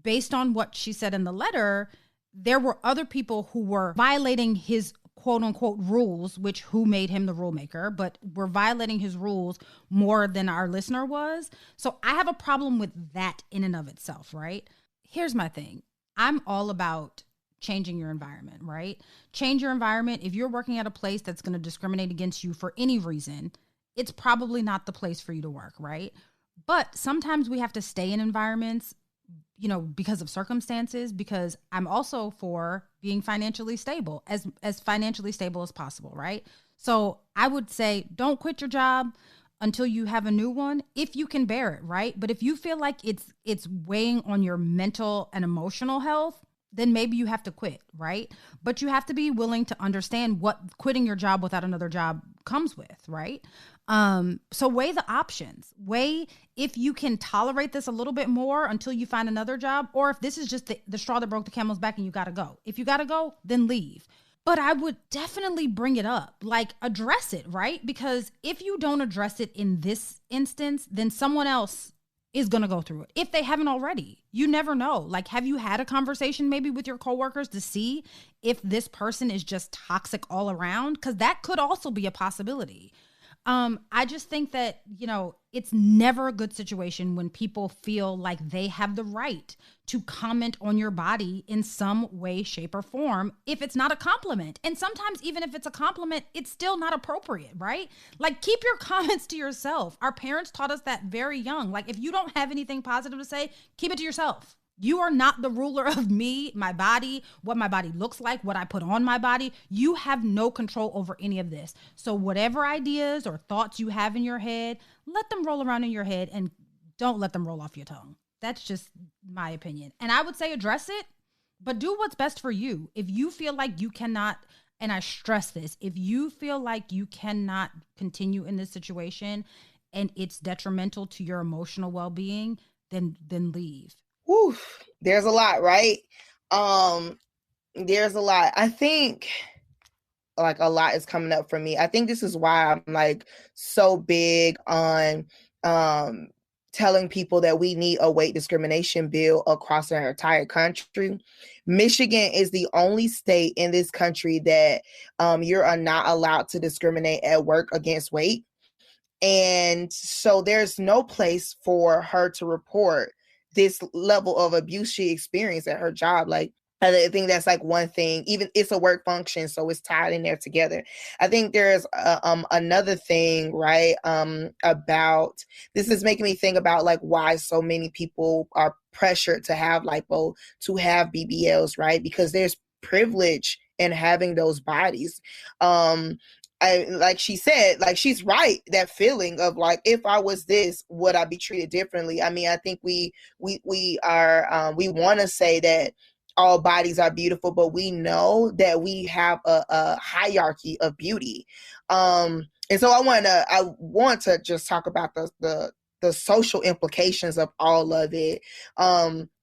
based on what she said in the letter, there were other people who were violating his quote unquote rules, who made him the rule maker, but were violating his rules more than our listener was. So I have a problem with that in and of itself, right? Here's my thing. I'm all about changing your environment, right? Change your environment. If you're working at a place that's going to discriminate against you for any reason, it's probably not the place for you to work, right? But sometimes we have to stay in environments, because of circumstances, because I'm also for being financially stable, as financially stable as possible, right? So I would say don't quit your job until you have a new one, if you can bear it, right? But if you feel like it's weighing on your mental and emotional health, then maybe you have to quit, right? But you have to be willing to understand what quitting your job without another job comes with, right? So weigh the options. Weigh if you can tolerate this a little bit more until you find another job, or if this is just the straw that broke the camel's back and you got to go. If you got to go, then leave. But I would definitely bring it up, like address it, right? Because if you don't address it in this instance, then someone else is going to go through it. If they haven't already, you never know. Like, have you had a conversation maybe with your coworkers to see if this person is just toxic all around? Because that could also be a possibility. I just think that, it's never a good situation when people feel like they have the right to comment on your body in some way, shape, or form if it's not a compliment. And sometimes even if it's a compliment, it's still not appropriate, right? Like, keep your comments to yourself. Our parents taught us that very young. Like, if you don't have anything positive to say, keep it to yourself. You are not the ruler of me, my body, what my body looks like, what I put on my body. You have no control over any of this. So whatever ideas or thoughts you have in your head, let them roll around in your head and don't let them roll off your tongue. That's just my opinion. And I would say address it, but do what's best for you. If you feel like you cannot, and I stress this, if you feel like you cannot continue in this situation and it's detrimental to your emotional well-being, then leave. Oof, there's a lot, right? There's a lot. I think like a lot is coming up for me. I think this is why I'm like so big on telling people that we need a weight discrimination bill across our entire country. Michigan is the only state in this country that you're not allowed to discriminate at work against weight. And so there's no place for her to report this level of abuse she experienced at her job. Like, I think that's like one thing. Even it's a work function, so it's tied in there together. I think there's another thing, right? About this is making me think about like why so many people are pressured to have lipo, to have BBLs, right? Because there's privilege in having those bodies. Like she said, like she's right. That feeling of like, if I was this, would I be treated differently? I mean, I think we are we want to say that all bodies are beautiful, but we know that we have a hierarchy of beauty. And so I want to just talk about the social implications of all of it.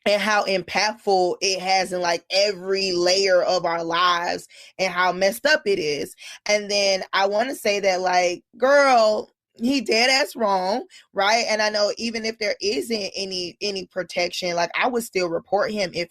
And how impactful it has in like every layer of our lives and how messed up it is. And then I want to say that, like, girl, he dead ass wrong, right? And I know even if there isn't any protection, like I would still report him if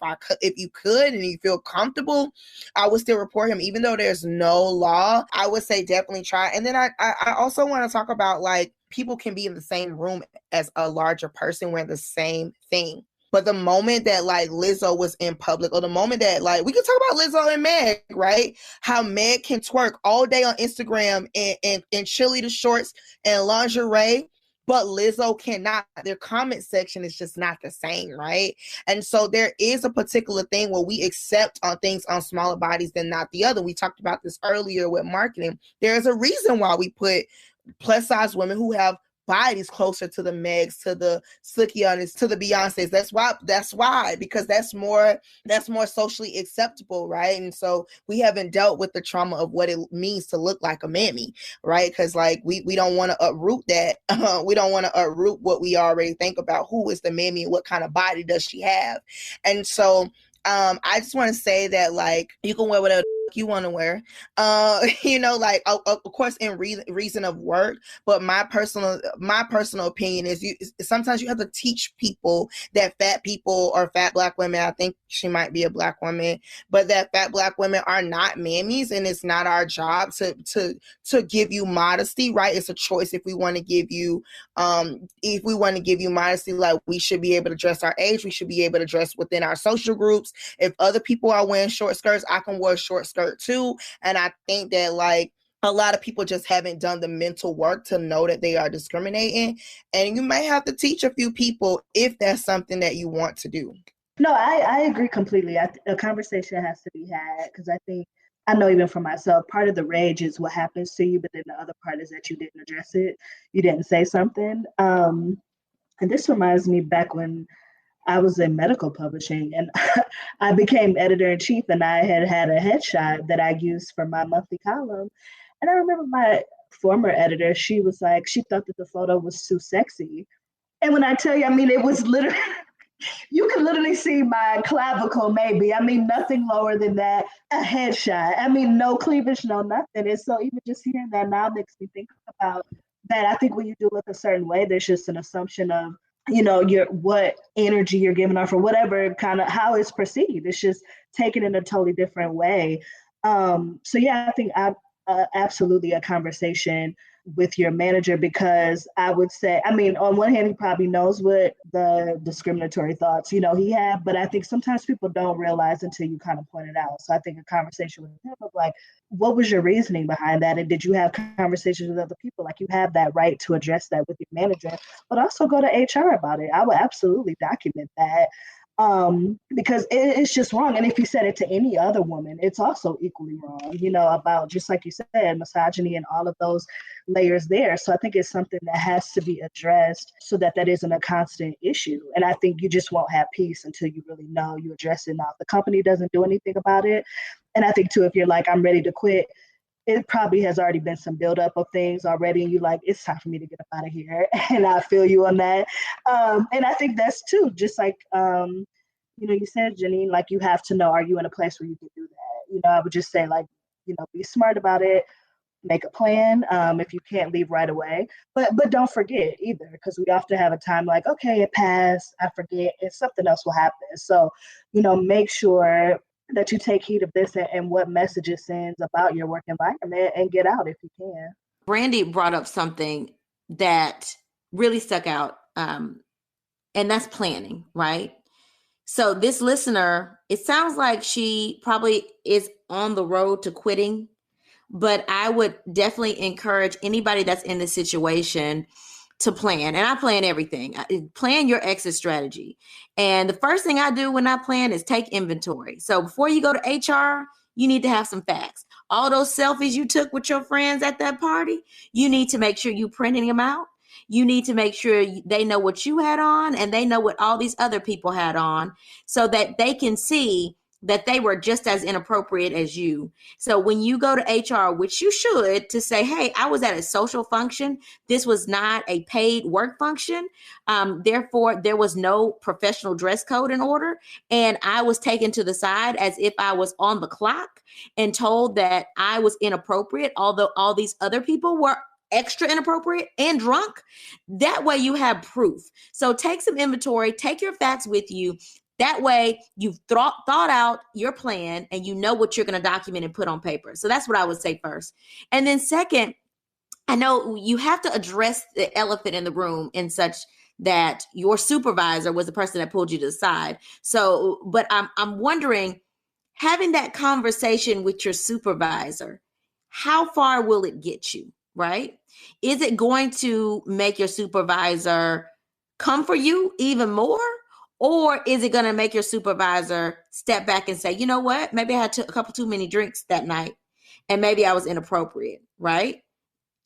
you could and you feel comfortable, I would still report him even though there's no law. I would say definitely try. And then I also want to talk about like people can be in the same room as a larger person wearing the same thing. But the moment that like Lizzo was in public, or the moment that like we can talk about Lizzo and Meg, right? How Meg can twerk all day on Instagram in cheerleader shorts and lingerie, but Lizzo cannot. Their comment section is just not the same, right? And so there is a particular thing where we accept on things on smaller bodies than not the other. We talked about this earlier with marketing. There's a reason why we put plus size women who have bodies closer to the Megs, to the Sukihans, to the Beyoncés. That's why, because that's more socially acceptable, right? And so we haven't dealt with the trauma of what it means to look like a mammy, right? Because like we don't want to uproot that. We don't want to uproot what we already think about who is the mammy and what kind of body does she have. And so I just want to say that like you can wear whatever you want to wear, like of course in reason of work. But my personal opinion is sometimes you have to teach people that fat people or fat Black women, I think she might be a Black woman, but that fat Black women are not mammies, and it's not our job to give you modesty, right? It's a choice. If we want to give you modesty, like we should be able to dress our age, we should be able to dress within our social groups. If other people are wearing short skirts, I can wear a short skirt too. And I think that like a lot of people just haven't done the mental work to know that they are discriminating. And you may have to teach a few people if that's something that you want to do. No, I agree completely. A conversation has to be had, because I know even for myself, part of the rage is what happens to you, but then the other part is that you didn't address it. You didn't say something. And this reminds me back when I was in medical publishing and I became editor-in-chief, and I had a headshot that I used for my monthly column. And I remember my former editor, she was like, she thought that the photo was too sexy. And when I tell you, I mean, it was literally, you can literally see my clavicle maybe. I mean, nothing lower than that, a headshot. I mean, no cleavage, no nothing. And so even just hearing that now makes me think about that. I think when you do look a certain way, there's just an assumption of, what energy you're giving off or whatever kind of how it's perceived. It's just taken in a totally different way. So yeah, I think absolutely a conversation with your manager, because I would say, I mean, on one hand, he probably knows what the discriminatory thoughts, he had, but I think sometimes people don't realize until you kind of point it out. So I think a conversation with him of like, what was your reasoning behind that? And did you have conversations with other people? Like, you have that right to address that with your manager, but also go to HR about it. I would absolutely document that. Because it's just wrong. And if you said it to any other woman, it's also equally wrong, about, just like you said, misogyny and all of those layers there. So I think it's something that has to be addressed so that isn't a constant issue. And I think you just won't have peace until you really know you address it. Now, if the company doesn't do anything about it, and I think too, if you're like, I'm ready to quit, it probably has already been some buildup of things already, and you like, it's time for me to get up out of here. And I feel you on that. And I think that's too, just like, you said, Janine, like, you have to know, are you in a place where you can do that? I would just say, like, be smart about it, make a plan. If you can't leave right away, but don't forget either, because we often have a time like, okay, it passed, I forget, and something else will happen. So, make sure that you take heed of this and what message it sends about your work environment, and get out if you can. Brande brought up something that really stuck out, and that's planning, right? So this listener, it sounds like she probably is on the road to quitting, but I would definitely encourage anybody that's in this situation to plan. And I plan everything. Plan your exit strategy. And the first thing I do when I plan is take inventory. So before you go to HR, you need to have some facts. All those selfies you took with your friends at that party, you need to make sure you printing them out. You need to make sure they know what you had on and they know what all these other people had on so that they can see that they were just as inappropriate as you. So when you go to HR, which you should, to say, hey, I was at a social function. This was not a paid work function. Therefore, there was no professional dress code in order. And I was taken to the side as if I was on the clock and told that I was inappropriate, although all these other people were extra inappropriate and drunk. That way you have proof. So take some inventory, take your facts with you. That way you've thought out your plan and you know what you're going to document and put on paper. So that's what I would say first. And then second, I know you have to address the elephant in the room in such that your supervisor was the person that pulled you to the side. So, but I'm wondering, having that conversation with your supervisor, how far will it get you, right? Is it going to make your supervisor come for you even more? Or is it going to make your supervisor step back and say, you know what, maybe I had a couple too many drinks that night and maybe I was inappropriate, right?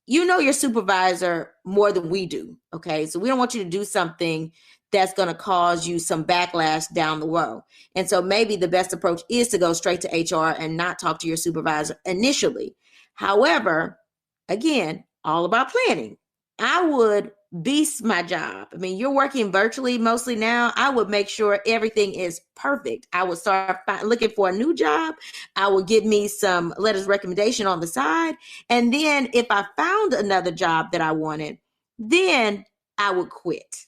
You know your supervisor more than we do, okay? So we don't want you to do something that's going to cause you some backlash down the road. And so maybe the best approach is to go straight to HR and not talk to your supervisor initially. However, again, all about planning. I would beast my job. I mean, you're working virtually mostly now. I would make sure everything is perfect. I would start looking for a new job. I would give me some letters of recommendation on the side. And then if I found another job that I wanted, then I would quit.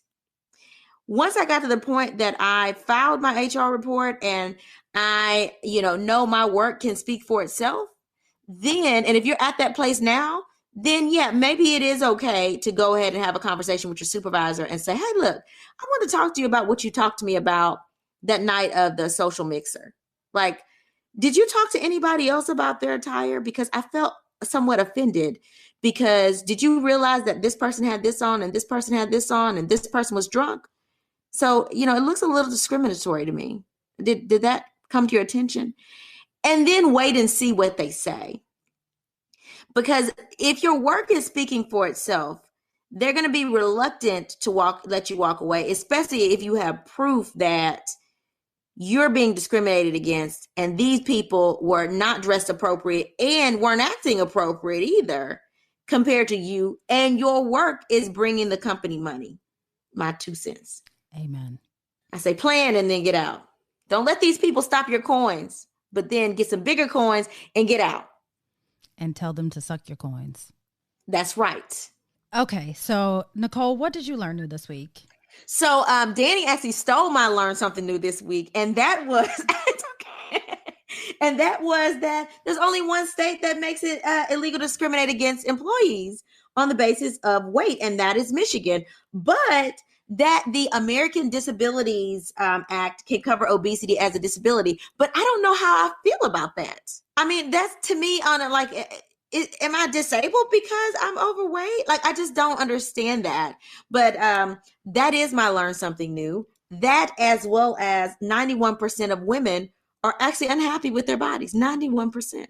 Once I got to the point that I filed my HR report and I, know my work can speak for itself, then, and if you're at that place now, then yeah, maybe it is okay to go ahead and have a conversation with your supervisor and say, hey, look, I want to talk to you about what you talked to me about that night of the social mixer. Like, did you talk to anybody else about their attire? Because I felt somewhat offended because did you realize that this person had this on and this person had this on and this person was drunk? So, it looks a little discriminatory to me. Did that come to your attention? And then wait and see what they say. Because if your work is speaking for itself, they're going to be reluctant to let you walk away, especially if you have proof that you're being discriminated against and these people were not dressed appropriate and weren't acting appropriate either compared to you, and your work is bringing the company money. My 2 cents. Amen. I say plan and then get out. Don't let these people stop your coins, but then get some bigger coins and get out. And tell them to suck your coins. That's right. Okay, so Nicole, what did you learn new this week? So Danni actually stole my learn something new this week, and that was and that was that there's only one state that makes it illegal to discriminate against employees on the basis of weight, and that is Michigan. But that the American Disabilities Act can cover obesity as a disability. But I don't know how I feel about that. I mean, that's to me on a am I disabled because I'm overweight? Like, I just don't understand that. But that is my learn something new. That, as well as 91% of women are actually unhappy with their bodies. 91%.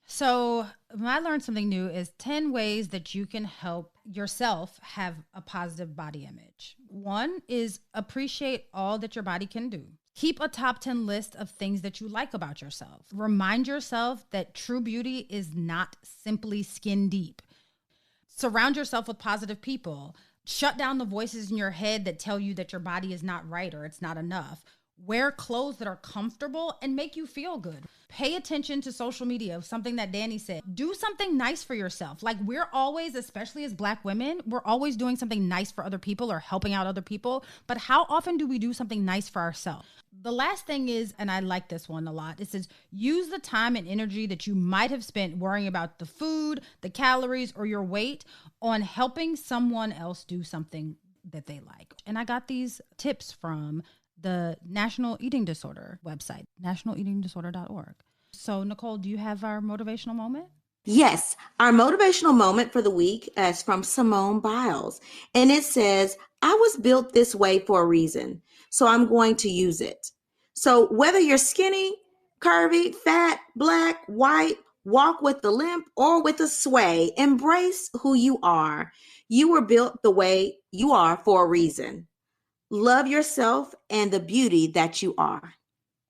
So I learned something new is 10 ways that you can help yourself have a positive body image. One is appreciate all that your body can do. Keep a top 10 list of things that you like about yourself. Remind yourself that true beauty is not simply skin deep. Surround yourself with positive people. Shut down the voices in your head that tell you that your body is not right or it's not enough. Wear clothes that are comfortable and make you feel good. Pay attention to social media, something that Danni said. Do something nice for yourself. Like, we're always, especially as Black women, we're always doing something nice for other people or helping out other people. But how often do we do something nice for ourselves? The last thing is, and I like this one a lot, it says, use the time and energy that you might have spent worrying about the food, the calories, or your weight on helping someone else do something that they like. And I got these tips from the National Eating Disorder website, nationaleatingdisorder.org. So, Nicole, do you have our motivational moment? Yes, our motivational moment for the week is from Simone Biles, and it says, I was built this way for a reason, so I'm going to use it. So whether you're skinny, curvy, fat, black, white, walk with the limp or with a sway, embrace who you are. You were built the way you are for a reason. Love yourself and the beauty that you are.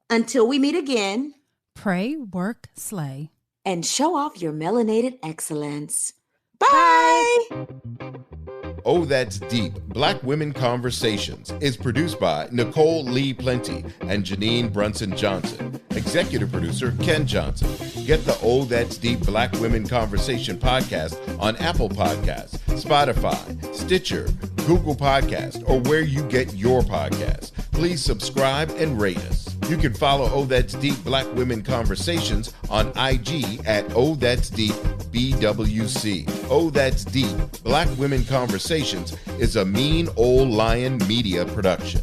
Until we meet again, pray, work, slay, and show off your melanated excellence. Bye! Oh, That's Deep, Black Women Conversations is produced by Nicole Lee Plenty and Janine Brunson Johnson. Executive producer, Ken Johnson. Get the Oh, That's Deep, Black Women Conversation podcast on Apple Podcasts, Spotify, Stitcher, Google Podcasts, or where you get your podcasts. Please subscribe and rate us. You can follow Oh, That's Deep, Black Women Conversations on IG at Oh, That's Deep, BWC. Oh, That's Deep, Black Women Conversations is a Mean Old Lion Media production.